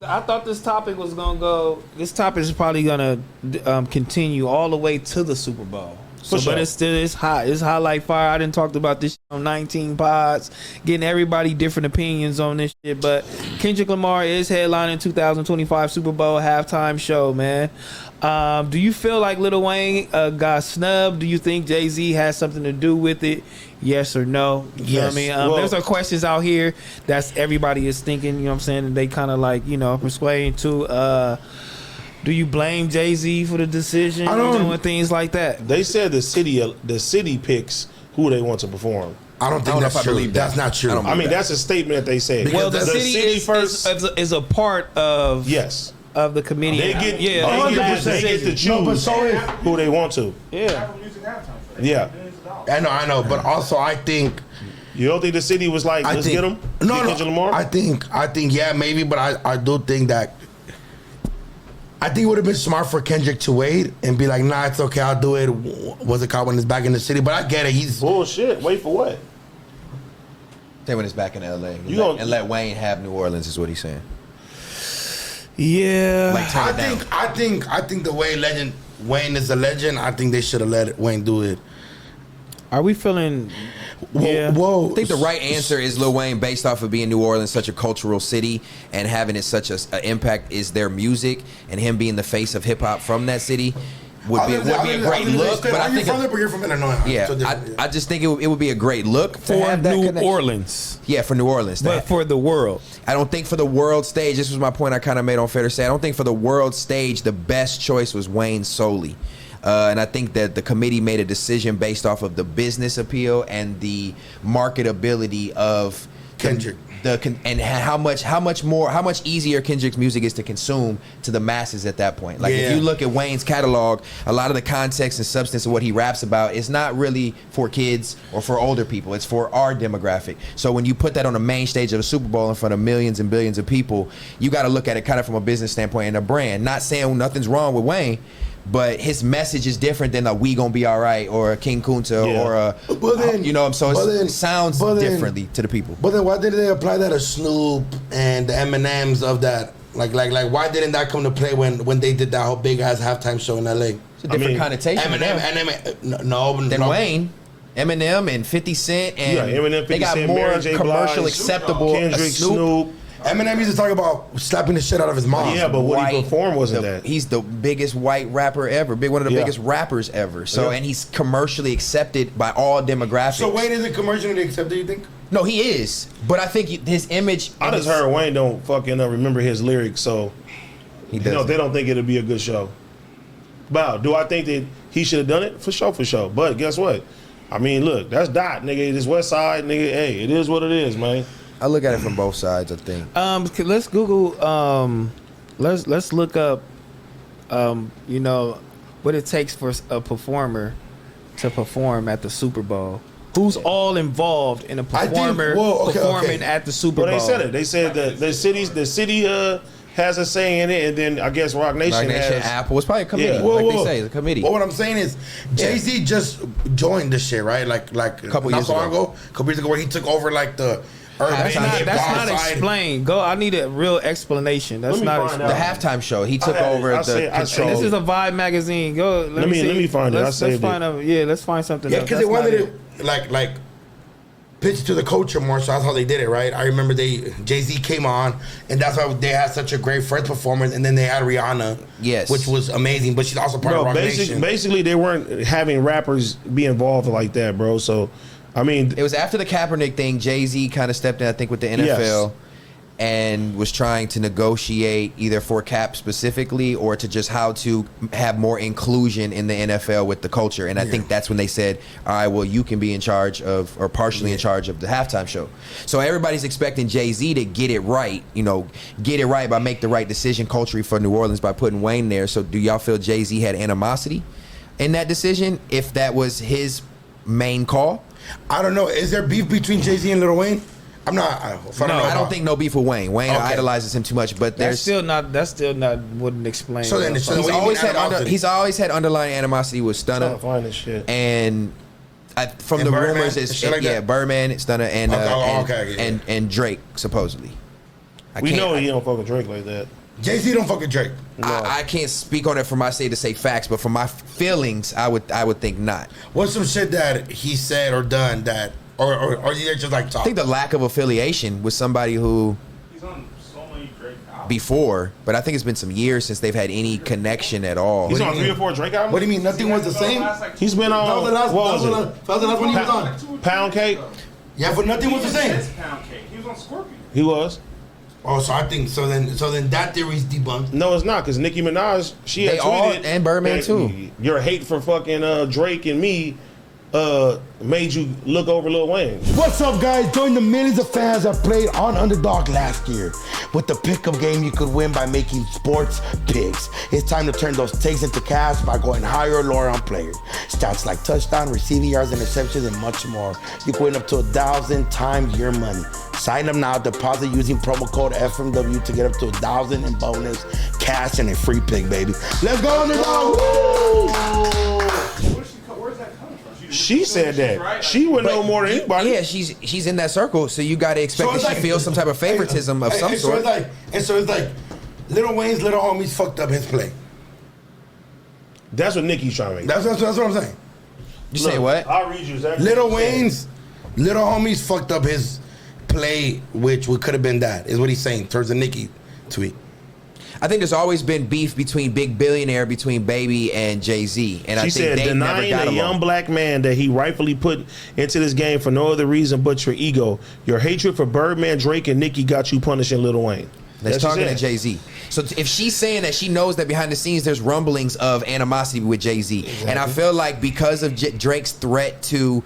I thought this topic was gonna go. This topic is probably gonna continue all the way to the Super Bowl. So, sure. But it's hot. It's hot like fire. I didn't talk about this shit on 19 pods, getting everybody different opinions on this shit. But Kendrick Lamar is headlining 2025 Super Bowl halftime show, man. Do you feel like Lil Wayne got snubbed? Do you think Jay-Z has something to do with it? Yes or no? You know what I mean? There's some questions out here that's everybody is thinking, you know what I'm saying? And they kind of like, persuading to, do you blame Jay-Z for the decision and things like that? They said the city picks who they want to perform. I don't think that's true. That's not true. I mean, that's a statement that they said. Well, the city first is a part of of the committee. They get to choose who they want to. Yeah. Yeah. I know, but also I think you don't think the city was like, let's get him? No. I think yeah, maybe, but I do think that I think it would have been smart for Kendrick to wait and be like, nah, it's okay, I'll do it. Was it caught when it's back in the city? But I get it. He's bullshit. Wait for what? Say when it's back in LA. And let Wayne have New Orleans is what he's saying. Yeah. Like, I think the way Wayne is a legend, I think they should have let Wayne do it. Are we feeling? Whoa. I think the right answer is Lil Wayne, based off of being New Orleans, such a cultural city, and having it such an impact, is their music, and him being the face of hip hop from that city would be a great look. But I think you're from Illinois. Yeah, I just think it would be a great look for New Orleans. Yeah, for New Orleans, but for the world, I don't think for the world stage. This was my point I kind of made on Fair to Say. I don't think for the world stage the best choice was Wayne solely. And I think that the committee made a decision based off of the business appeal and the marketability of Kendrick, and how much easier Kendrick's music is to consume to the masses at that point. Like if you look at Wayne's catalog, a lot of the context and substance of what he raps about is not really for kids or for older people. It's for our demographic. So when you put that on the main stage of the Super Bowl in front of millions and billions of people, you got to look at it kind of from a business standpoint and a brand. Not saying nothing's wrong with Wayne, but his message is different than a "We Gonna Be All Right" or a King Kunta or a, it sounds differently to the people. But then why didn't they apply that to Snoop and the M&Ms of that? Like why didn't that come to play when they did that whole big ass halftime show in LA? It's a different connotation. Than Wayne. Eminem and 50 Cent and Eminem, 50 they got Cent, more Mary J. commercial Blige, acceptable. Kendrick, Snoop. Eminem used to talk about slapping the shit out of his mom. Yeah, but what he performed wasn't that. He's the biggest white rapper ever. One of the biggest rappers ever. So and he's commercially accepted by all demographics. So Wayne isn't commercially accepted, you think? No, he is. But I think his image. I just heard Wayne don't fucking remember his lyrics, so they don't think it'll be a good show. But do I think that he should have done it? For sure. But guess what? I mean, look, that's Dot, nigga. This West Side, nigga. Hey, it is what it is, man. I look at it from both sides, I think. Let's Google. Let's look up. What it takes for a performer to perform at the Super Bowl. Who's all involved in a performer performing at the Super Bowl? Well, they said it. They said that the city has a say in it, and then I guess Roc Nation has. Apple. It's probably a committee, they say, the committee. But what I'm saying is, Jay-Z just joined this shit, right? Like a couple years ago, where he took over like the. That's not explained. I need a real explanation. That's not explained. The halftime show. He took over the control. This is a Vibe magazine. Let me find it. Let's find something. Yeah, because they wanted it like pitch to the culture more, so that's how they did it, right? I remember Jay-Z came on, and that's why they had such a great first performance, and then they had Rihanna, which was amazing, but she's also part of Roc Nation. Basically, they weren't having rappers be involved like that, bro, so... I mean, it was after the Kaepernick thing. Jay-Z kind of stepped in, I think, with the NFL and was trying to negotiate either for Cap specifically or to just how to have more inclusion in the NFL with the culture. And I think that's when they said, all right, well, you can be in charge of, or partially in charge of the halftime show. So everybody's expecting Jay-Z to get it right, get it right by make the right decision culturally for New Orleans by putting Wayne there. So do y'all feel Jay-Z had animosity in that decision if that was his main call? I don't know. Is there beef between Jay-Z and Lil Wayne? I don't think no beef with Wayne. Wayne idolizes him too much, but that's still not wouldn't explain. So then he's always had underlying animosity with Stunner. Find this shit. And from the Birdman, rumors, it's like Birdman, Stunner, and Drake supposedly. We know he don't fucking Drake like that. Jay-Z don't fucking Drake. No. I can't speak on it for my state to say facts, but for my feelings, I would think not. What's some shit that he said or done that, or you just like talk? I think the lack of affiliation with somebody who He's on so many Drake albums. before, but I think it's been some years since they've had any connection at all. He's on 3 or 4 Drake albums? What do you mean? Nothing was the same? He's been on, That was the last, what was that it? was the last one he was on. Pound Cake? Yeah, but nothing was the same. Pound Cake. He was on Scorpion. He was. Oh, so I think so. Then that theory's debunked. No, it's not, because Nicki Minaj, she had They all, tweeted and Birdman that too. Your hate for fucking Drake and me made you look over Lil Wayne. What's up, guys? Join the millions of fans that played on Underdog last year with the pick'em game you could win by making sports picks. It's time to turn those takes into cash by going higher or lower on players. Stats like touchdown, receiving yards, interceptions, and much more. You can win up to 1,000 times your money. Sign up now, deposit using promo code FMW to get up to 1,000 in bonus cash and a free pick, baby. Let's go, Underdog! Woo! Where's that coming from? She said that. Right? She would know more than anybody. Yeah, she's in that circle, so you got to expect So it's that she like- feels some type of favoritism of some sort. So it's like, Lil Wayne's little homies fucked up his play. That's what Nicki's trying to make. That's what I'm saying. You say what? I'll read you exactly. Lil Wayne's little homies fucked up his play, which could have been that, is what he's saying towards the Nicki tweet. I think there's always been beef between Big Billionaire, between Baby and Jay-Z, and I She think said, they never denying got a along. young black man that he rightfully put into this game for no other reason but your ego. Your hatred for Birdman, Drake, and Nicki got you punishing Lil Wayne. That's That's what talking she to said. Jay-Z. So if she's saying that she knows that behind the scenes there's rumblings of animosity with Jay-Z, and I feel like because of Drake's threat to,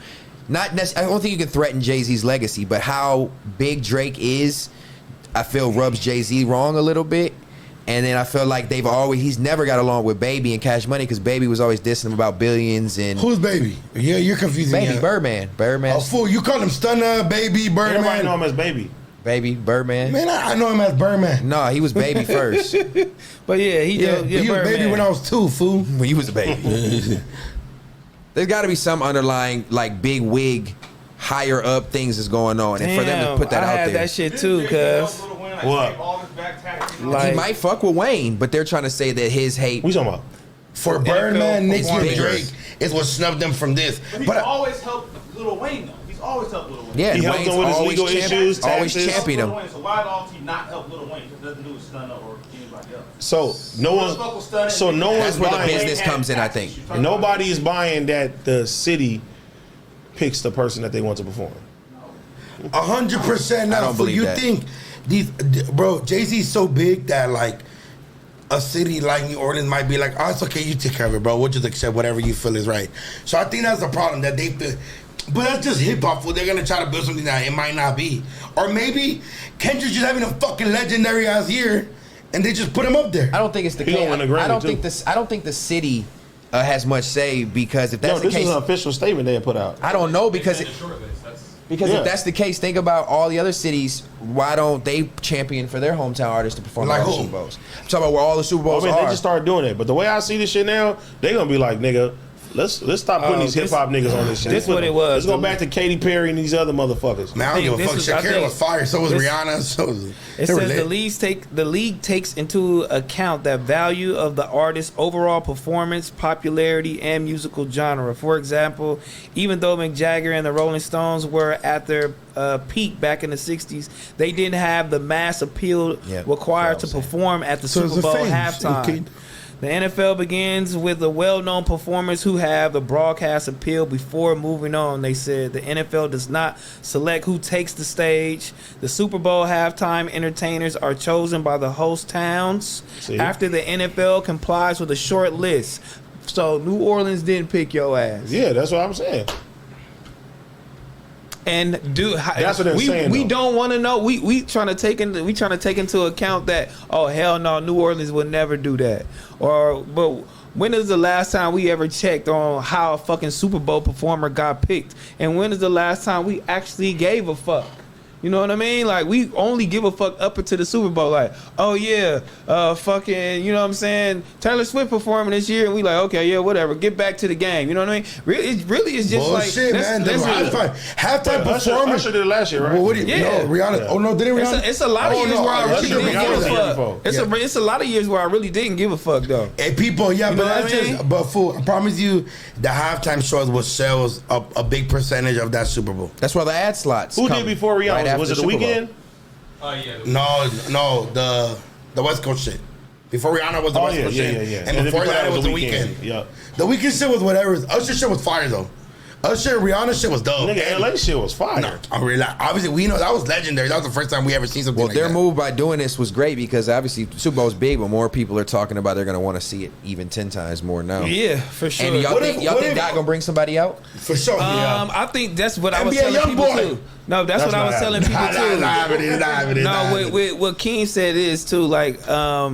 not necessarily, I don't think you can threaten Jay-Z's legacy, but how big Drake is, I feel rubs Jay-Z wrong a little bit. And then I feel like he's never got along with Baby and Cash Money because Baby was always dissing him about billions and Who's Baby? Yeah, you're confusing me. Baby Birdman. Oh, fool, you call him Stunner, Baby, Everybody Birdman. know him as Baby. Baby Birdman. Man, I know him as Birdman. No, he was Baby first But yeah, he Yeah, did. he was Birdman. Baby when I was 2, fool. when he was a baby. There's got to be some underlying like big wig, higher up things that's going on, and for them to put that I out had there. that shit too, cuz. What? Like- He might fuck with Wayne, but they're trying to say that his hate. What you talking about? For Birdman, Nicki, and bigger. Drake is what snubbed them from this. But he's But always helped Lil Wayne, though. He's always helped Lil Wayne. Yeah, He helped Wayne's him with his always legal issues, always taxes. championed Lil him. Wayne, so why does he not help Lil Wayne? Because it doesn't do with Stunner or anybody else. So no That's one's where the buying. business comes in, I think. Nobody is buying that the city picks the person that they want to perform. 100% I now. don't So believe you that. think Jay-Z's so big that like a city like New Orleans might be like, oh, it's okay, you take care of it, bro. We'll just accept whatever you feel is right. So I think that's the problem that they feel. But that's just hip hop. They're gonna try to build something that it might not be, or maybe Kendrick's just having a fucking legendary ass year, and they just put him up there. I don't think it's the He case. gonna win a Grammy, I don't too. think this. I don't think the city has much say because if that's No, the this case, is an official statement they had put out. I don't know because Yeah. if that's the case, think about all the other cities. Why don't they champion for their hometown artists to perform Like at all who? the Super Bowls? I'm talking about where all the Super I Bowls mean, are. they just started doing it. But the way I see this shit now, they gonna be like, nigga, let's stop putting these hip hop niggas on this shit. this what it was. Let's go back to Katy Perry and these other motherfuckers. Man, I don't give a This fuck. is- I Shakira think was fire. So was this- Rihanna. So was It they were says lit. the league takes into account the value of the artist's overall performance, popularity, and musical genre. For example, even though Mick Jagger and the Rolling Stones were at their peak back in the '60s, they didn't have the mass appeal Yeah, required to that's what I'm perform at the So it's Super a Bowl phase. halftime. Okay. The NFL begins with the well-known performers who have the broadcast appeal before moving on. They said the NFL does not select who takes the stage. The Super Bowl halftime entertainers are chosen by the host towns See? after the NFL complies with a short list. So New Orleans didn't pick your ass. Yeah, that's what I'm saying. And That's what they're saying, We though. don't want to know. We trying to take into account that, oh hell no, New Orleans would never do that. But when is the last time we ever checked on how a fucking Super Bowl performer got picked? And when is the last time we actually gave a fuck? You know what I mean? Like, we only give a fuck up until the Super Bowl. Like, oh yeah, fucking, you know what I'm saying? Taylor Swift performing this year, and we like, okay, yeah, whatever. Get back to the game. You know what I mean? Really, it's just bullshit, like, man. Halftime performance. Usher did it last year, right? Well, Yeah. No, Rihanna. Yeah. Oh no, didn't Rihanna? It's a lot of years where I really didn't give a fuck. Yeah. It's a lot of years where I really didn't give a fuck though. Hey, people, yeah, You but know that's what I mean? just. But fool, I promise you, the halftime shows will sell a big percentage of that Super Bowl. That's where the ad slots. Who come did before Rihanna? right after Was it the Super Bowl. Weeknd? No, the West Coast shit. Before Rihanna was the West Coast shit, and before that it was the Weeknd. Yeah, the Weeknd shit was whatever. Usher shit was fire though. Usher, Rihanna shit was dope. Nigga, LA shit was fire. No, I'm really obviously we know that was legendary. That was the first time we ever seen something. Well, like their that. move by doing this was great because obviously Super Bowl's big, but more people are talking about they're going to want to see it even 10 times more now. Yeah, for sure. And y'all think that going to bring somebody out? For sure. I think that's what I was NBA telling young people boy. too. No, that's what I was telling people too. No, what King said is too, like,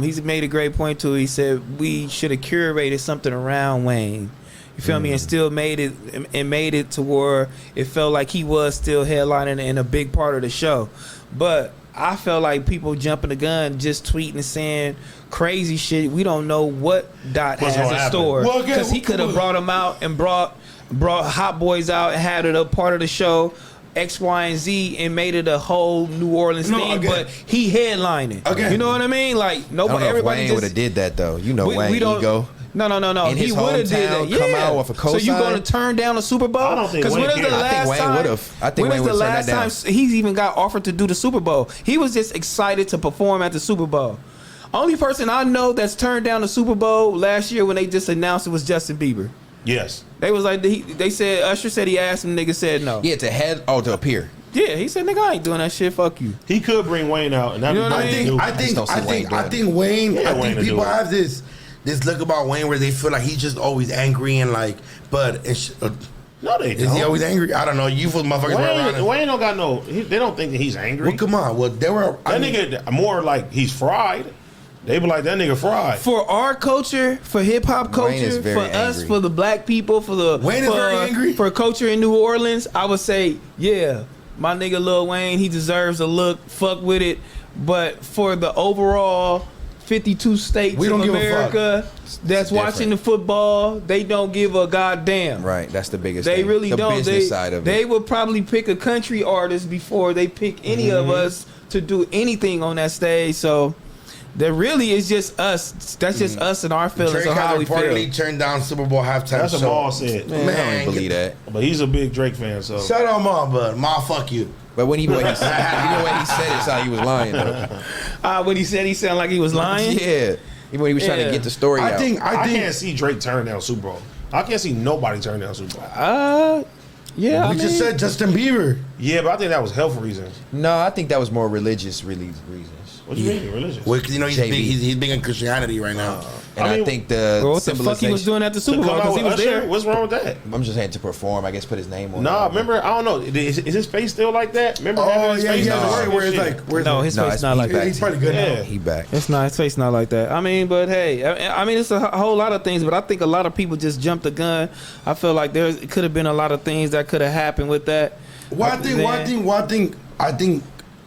he's made a great point too. He said we should have curated something around Wayne. You feel me? And still made it to where it felt like he was still headlining and a big part of the show. But I felt like people jumping the gun, just tweeting and saying crazy shit. We don't know what Dot has in store, because he could have brought him out and brought Hot Boys out and had it a part of the show, X, Y, and Z, and made it a whole New Orleans thing. But he headlining. You know what I mean? Like, nobody, everybody Wayne would have did that though. You know, Wayne ego. No. He would have did that. Come out with a cosign. So you going to turn down a Super Bowl? I don't think Wayne when is the last time? I think Wayne would have turned that down. He's even got offered to do the Super Bowl? He was just excited to perform at the Super Bowl. Only person I know that's turned down the Super Bowl last year when they just announced it was Justin Bieber. Yes. They was like, they said, Usher said he asked him, nigga said no. Yeah, to appear. Yeah, he said, nigga, I ain't doing that shit. Fuck you. He could bring Wayne out, and that'd be I think Wayne people have this look about Wayne where they feel like he's just always angry and like, but it's, no, they don't. Is he always angry? I don't know. You for motherfuckers. Wayne don't got no. They don't think that he's angry. Well, come on. Well, they were. That nigga more like he's fried. They be like, that nigga fried. For our culture, for hip hop culture, for us, for the black people, Wayne is very angry. For culture in New Orleans, I would say, yeah, my nigga Lil Wayne, he deserves a look. Fuck with it. But for the overall 52 states of America that's watching the football, they don't give a goddamn. Right, that's the biggest thing. They really the don't. Business side of they it. would probably pick a country artist before they pick any of us to do anything on that stage. So that really is just us. That's just us and our feelings Drake on how we feel. reportedly turned down Super Bowl halftime. That's what Maul said. Man, I don't believe that. But he's a big Drake fan, so. Shout out Maul, bud. Maul, fuck you. But when he said it, how he was lying though. When he said he sounded like he was lying. Yeah. Even when he was trying to get the story out. I can't see Drake turn down Super Bowl. I can't see nobody turn down Super Bowl. Yeah. We just said Justin Bieber. Yeah, but I think that was health reasons. No, I think that was more religious reasons. What do you mean, religious? Well, you know, he's big in Christianity right now. And I think the what the fuck he was doing at the Super Bowl because he was there. What's wrong with that? I'm just saying to perform, I guess put his name on. Nah, remember, I don't know. Is his face still like that? Remember his face? Where it's like, his face not like that. He's probably good now. He back. It's not, his face not like that. I mean, but hey, I mean, it's a whole lot of things, but I think a lot of people just jumped the gun. I feel like it could have been a lot of things that could have happened with that. One thing,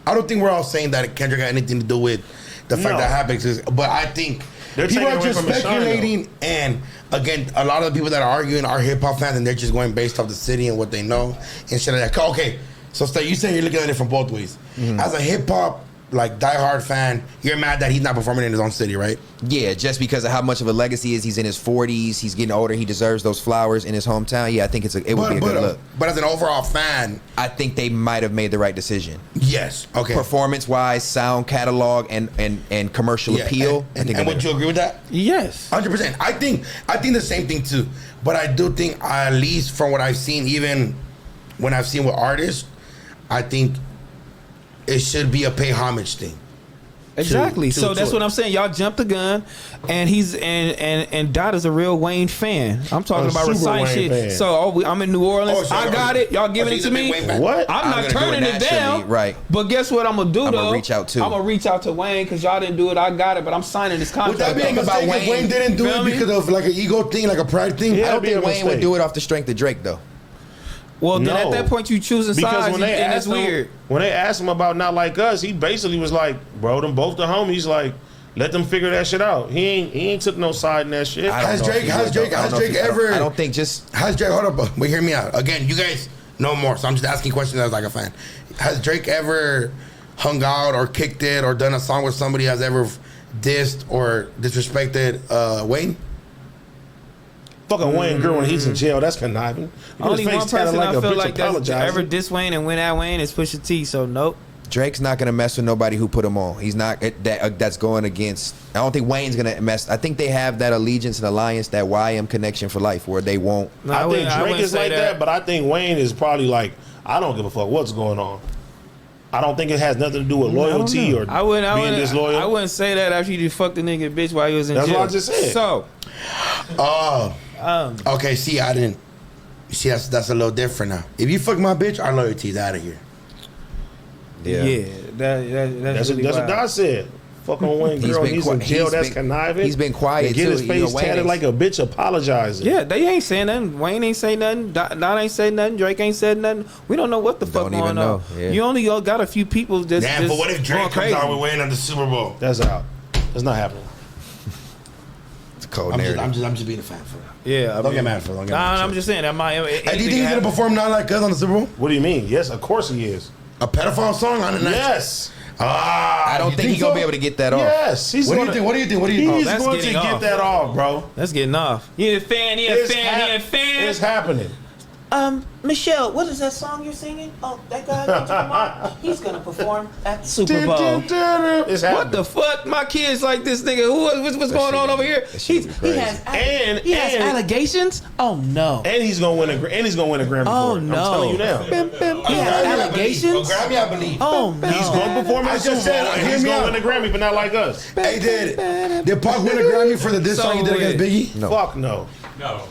I don't think we're all saying that Kendrick had anything to do with the fact that happened, but I think people are just speculating, and again, a lot of the people that are arguing are hip hop fans, and they're just going based off the city and what they know and shit like that. Okay, so you say you're looking at it from both ways. As a hip hop like diehard fan, you're mad that he's not performing in his own city, right? Yeah, just because of how much of a legacy is. He's in his 40s. He's getting older. He deserves those flowers in his hometown. Yeah, I think it would be a good look. But as an overall fan, I think they might have made the right decision. Yes. Okay. Performance-wise, sound catalog, and commercial appeal. And would you agree with that? Yes. 100%. I think the same thing too. But I do think, at least from what I've seen, even when I've seen with artists, I think it should be a pay homage thing. Exactly. So that's what I'm saying. Y'all jumped the gun, and he's and Dot is a real Wayne fan. I'm talking about reciting shit. Fan. So I'm in New Orleans. I got it. Y'all giving it to me. What? I'm not turning it down. Right. But guess what I'm gonna do though? I'm gonna reach out too. I'm gonna reach out to Wayne because y'all didn't do it. I got it, but I'm signing this contract. Would that be a mistake if Wayne didn't do it because of like an ego thing, like a pride thing? I don't think Wayne would do it off the strength of Drake though. Well, then at that point you choosing sides, and that's weird. When they asked him about Not Like Us, he basically was like, "Bro, them both the homies. Like, let them figure that shit out." He ain't took no side in that shit. Has Drake ever? I don't think just has Drake. Hold up, wait, hear me out. Again, you guys know more, so I'm just asking questions as like a fan. Has Drake ever hung out or kicked it or done a song with somebody has ever dissed or disrespected Wayne? Fucking Wayne girl when he's in jail, that's conniving. Only one person I feel like that ever diss Wayne and went at Wayne is Pusha T, so nope. Drake's not gonna mess with nobody who put him on. He's not that's going against. I don't think Wayne's gonna mess. I think they have that allegiance and alliance, that YM connection for life, where they won't. No, I think Drake is like that, but I think Wayne is probably like, I don't give a fuck what's going on. I don't think it has nothing to do with loyalty or being disloyal. I wouldn't say that after you just fucked the nigga bitch while he was in jail. That's what I just said. So, okay. See, I didn't. See, that's a little different now. If you fuck my bitch, our loyalty's out of here. Yeah, that's really what Dot said. Fuck on Wayne girl, he's in jail. That's conniving. He's been quiet. Get his face tatted like a bitch apologizing. Yeah, they ain't saying nothing. Wayne ain't say nothing. Dot ain't say nothing. Drake ain't said nothing. We don't know what the fuck going on. Yeah. You only got a few people just. Damn, but what if Drake comes out with Wayne on the Super Bowl? That's out. That's not happening. It's a cold narrative. I'm just being a fan for it. Yeah, don't get mad for it. I'm just saying that my. Do you think he's gonna perform Not Like Us on the Super Bowl? What do you mean? Yes, of course he is. A pedophile song on the night? Yes. I don't think he's gonna be able to get that off. Yes. What do you think? He's going to get that off, bro. That's getting off. He a fan. It's happening. Michelle, what is that song you're singing? Oh, that guy, he's gonna perform at the Super Bowl. What the fuck? My kids like this nigga. What's going on over here? He has allegations. Oh no. And he's gonna win a Grammy. Oh for it. no. I'm telling you now. He has allegations. Grammy, I believe. Oh no. He's gonna perform. I just said he's gonna win a Grammy, but not like us. Hey, did Pac win a Grammy for this song he did against Biggie? No. Fuck no. No.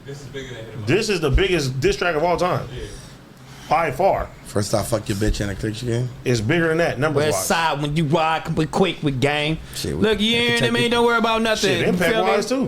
This is bigger than him. This is the biggest diss track of all time. Yeah. By far. First off, fuck your bitch in a picture game. It's bigger than that, numbers wise. West side when you ride, quick with gang. Shit, look, you ain't, don't worry about nothing. Shit, impact wise too.